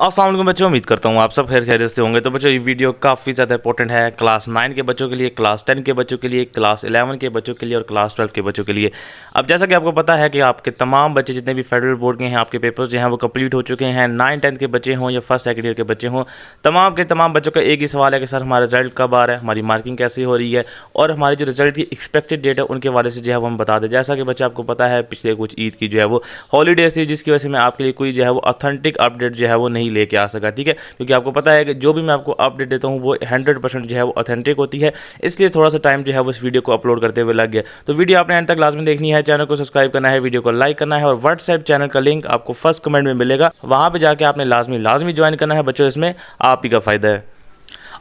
अस्सलाम वालेकुम बच्चों, उम्मीद करता हूँ आप सब खैर खैरियत से होंगे। तो बच्चों ये वीडियो काफ़ी ज़्यादा इंपॉर्टेंट है क्लास 9 के बच्चों के लिए, क्लास 10 के बच्चों के लिए, क्लास 11 के बच्चों के लिए और क्लास 12 के बच्चों के लिए। अब जैसा कि आपको पता है कि आपके तमाम बच्चे जितने भी फेडरल बोर्ड के हैं, आपके पेपर्स जो हैं वो कंप्लीट हो चुके हैं। 9-10 के बच्चे हों या फर्स्ट सेकंड ईयर के बच्चे हों, तमाम के तमाम बच्चों का एक ही सवाल है कि सर हमारा रिजल्ट कब आ रहा है, हमारी मार्किंग कैसी हो रही है और हमारी जो रिजल्ट की एक्सपेक्टेड डेट है उनके वाले से जो है वो हम बता दें। जैसा कि बच्चे आपको पता है पिछले कुछ ईद की जो है वो हॉलीडेज थी, जिसकी वजह से मैं आपके लिए कोई जो है वो ऑथेंटिक अपडेट जो है वो नहीं लेके आ सका, ठीक है। क्योंकि आपको पता है कि जो भी मैं आपको अपडेट देता हूँ वो 100% जो है वो ऑथेंटिक होती है, इसलिए थोड़ा सा टाइम जो है वो इस वीडियो को अपलोड करते हुए लग गया। तो वीडियो आपने एंड तक लाजमी देखनी है, चैनल को सब्सक्राइब करना है, वीडियो को लाइक करना है और व्हाट्सएप चैनल का लिंक आपको फर्स्ट कमेंट में मिलेगा, वहाँ पर जाकर आपने लाजमी ज्वाइन करना है बच्चों, इसमें आप ही का फ़ायदा है।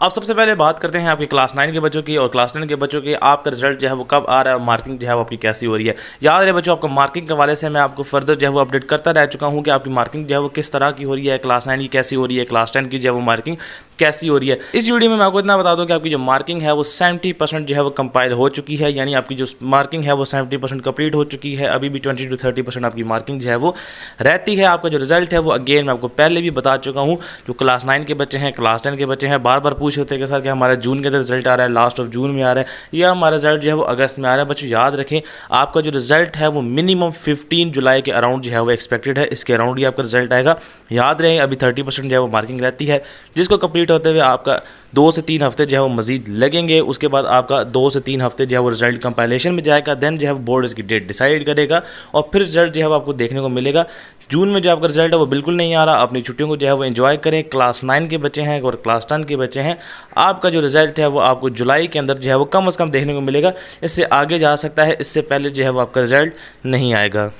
अब सबसे पहले बात करते हैं आपके क्लास 9 के बच्चों की और क्लास 10 के बच्चों की। आपका रिजल्ट जो है वो कब आ रहा है, मार्किंग जो है वो आपकी कैसी हो रही है। याद रहे बच्चों, आपको मार्किंग के हवाले से मैं आपको फर्दर जो है वो अपडेट करता रह चुका हूँ कि आपकी मार्किंग जो है वो किस तरह की हो रही है, क्लास 9 की कैसी हो रही है, क्लास 10 की जो है वो मार्किंग कैसी हो रही है। इस वीडियो में मैं आपको इतना बता दूं कि आपकी जो मार्किंग है वो 70% जो है वो कंपाइल हो चुकी है, यानी आपकी जो मार्किंग है वो 70% कंप्लीट हो चुकी है। अभी भी 20 to 30% आपकी मार्किंग जो है वो रहती है। आपका जो रिजल्ट है वो अगेन मैं आपको पहले भी बता चुका हूँ, जो क्लास 9 के बच्चे हैं, क्लास 10 के बच्चे हैं, बार बार पूछ होते हैं कि सर कि हमारा जून के अंदर रिजल्ट आ रहा है, लास्ट ऑफ जून में आ रहा है, या हमारा रिजल्ट जो है वो अगस्त में आ रहा है। बच्चों याद रखें, आपका जो रिजल्ट है वो मिनिमम 15 जुलाई के अराउंड जो है वो एक्सपेक्टेड है, इसके अराउंड ही आपका रिजल्ट आएगा। याद रहे अभी 30% जो है वो मार्किंग रहती है, जिसको कंप्लीट होते हुए आपका 2 से 3 हफ्ते जो है वो मजीद लगेंगे। उसके बाद आपका 2 से 3 हफ्ते जो है वो रिजल्ट कंपाइलेशन में जाएगा, देन जो है वो बोर्ड इसकी डेट डिसाइड करेगा और फिर रिजल्ट जो है वो आपको देखने को मिलेगा। जून में जो आपका रिजल्ट है वो बिल्कुल नहीं आ रहा, अपनी छुट्टियों को जो है वो एंजॉय करें। क्लास 9 के बच्चे हैं और क्लास 10 के बच्चे हैं, आपका जो रिजल्ट है वो आपको जुलाई के अंदर जो है वो कम से कम देखने को मिलेगा। इससे आगे जा सकता है, इससे पहले जो है वो आपका रिजल्ट नहीं आएगा।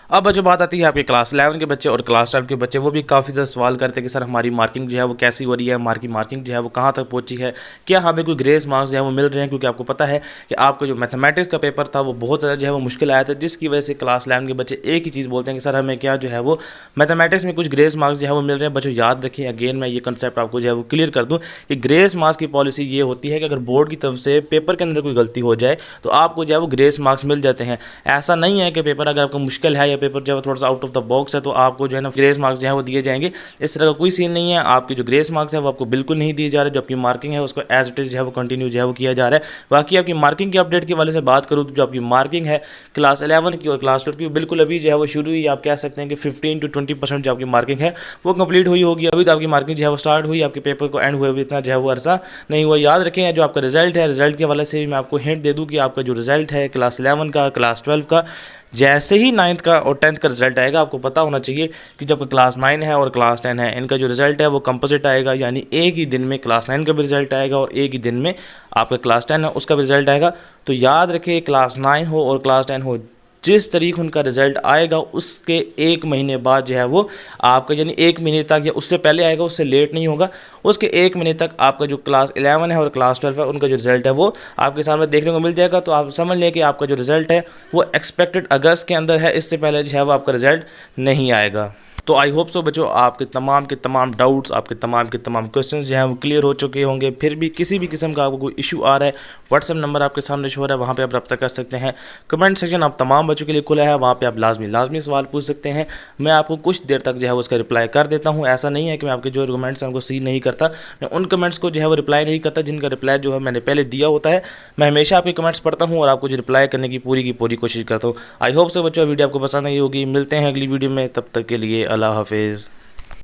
अब जो बात आती है आपके क्लास 11 के बच्चे और क्लास 12 के बच्चे, वो भी काफ़ी ज़्यादा सवाल करते हैं कि सर हमारी मार्किंग जो है वो कैसी हो रही है, हमारी मार्किंग जो है वो कहाँ तक पहुँची है, क्या हमें कोई ग्रेस मार्क्स जो है वो मिल रहे हैं। क्योंकि आपको पता है कि आपका जो मैथमेटिक्स का पेपर था वो बहुत ज़्यादा जो है वो मुश्किल आया था, जिसकी वजह से क्लास 11 के बच्चे एक ही चीज़ बोलते हैं कि सर हमें क्या जो है वो मैथमेटिक्स में कुछ ग्रेस मार्क्स जो है वो मिल रहे हैं। बच्चों याद रखिए, अगेन मैं ये कंसेप्ट आपको जो है वो क्लियर कर दूँ कि ग्रेस मार्क्स की पॉलिसी ये होती है कि अगर बोर्ड की तरफ से पेपर के अंदर कोई गलती हो जाए तो आपको जो है वो ग्रेस मार्क्स मिल जाते हैं। ऐसा नहीं है कि पेपर अगर आपका मुश्किल है या पेपर जो है थोड़ा सा आउट ऑफ द बॉक्स है तो आपको जो है ना ग्रेस मार्क्स जो है वो दिए जाएंगे। इस तरह का कोई सीन नहीं है। आपके जो ग्रेस मार्क्स है वो आपको बिल्कुल नहीं दिए जा रहे, जो आपकी मार्किंग है उसको एज इट इज जो है वो कंटिन्यू जो है वो किया जा रहा है। बाकी आपकी मार्किंग के अपडेट के वाले से बात करूँ तो जो आपकी मार्किंग है क्लास 11 की और क्लास 12 की बिल्कुल अभी जो है वो शुरू ही, आप कह सकते हैं कि 15 to 20% जो आपकी मार्किंग है वो कंप्लीट हुई होगी। अभी तो आपकी मार्किंग जो है वो स्टार्ट हुई, आपके पेपर को एंड हुए अभी इतना जो है वो अरसा नहीं हुआ। याद रखें जो आपका रिजल्ट है, रिजल्ट के वाले से भी मैं आपको हिंट दे दूँ कि आपका जो रिजल्ट है क्लास 11 का, क्लास 12 का, जैसे ही 9th का और 10th का रिजल्ट आएगा आपको पता होना चाहिए कि जब क्लास 9 है और क्लास 10 है, इनका जो रिजल्ट है वो कंपोजिट आएगा, यानी एक ही दिन में क्लास 9 का भी रिजल्ट आएगा और एक ही दिन में आपका क्लास 10 है उसका भी रिजल्ट आएगा। तो याद रखिए, क्लास 9 हो और क्लास 10 हो, जिस तारीख उनका रिजल्ट आएगा उसके एक महीने बाद जो है वो आपका, यानी 1 महीने तक या उससे पहले आएगा, उससे लेट नहीं होगा, उसके 1 महीने तक आपका जो क्लास 11 है और क्लास 12 है उनका जो रिजल्ट है वो आपके सामने देखने को मिल जाएगा। तो आप समझ लें कि आपका जो रिजल्ट है वो एक्सपेक्टेड अगस्त के अंदर है, इससे पहले जो है वो आपका रिजल्ट नहीं आएगा। तो आई होप सो बच्चों आपके तमाम डाउट्स, आपके तमाम क्वेश्चंस जो हैं वो क्लियर हो चुके होंगे। फिर भी किसी भी किस्म का आपको कोई इशू आ रहा है, व्हाट्सएप नंबर आपके सामने शो हो रहा है, वहाँ पे आप रब्ता कर सकते हैं। कमेंट सेक्शन आप तमाम बच्चों के लिए खुला है, वहाँ पे आप लाजमी सवाल पूछ सकते हैं। मैं आपको कुछ देर तक जो है उसका रिप्लाई कर देता हूँ। ऐसा नहीं है कि मैं आपके जो कमेंट्स हैं उनको सी नहीं करता, मैं उन कमेंट्स को जो है वो रिप्लाई नहीं करता जिनका रिप्लाई जो है मैंने पहले दिया होता है। मैं हमेशा आपके कमेंट्स पढ़ता हूँ और आपको जो रिप्लाई करने की पूरी कोशिश करता हूँ। आई होप सो बच्चों वीडियो आपको पसंद आई होगी। मिलते हैं अगली वीडियो में, तब तक के लिए अल्लाह हाफिज़।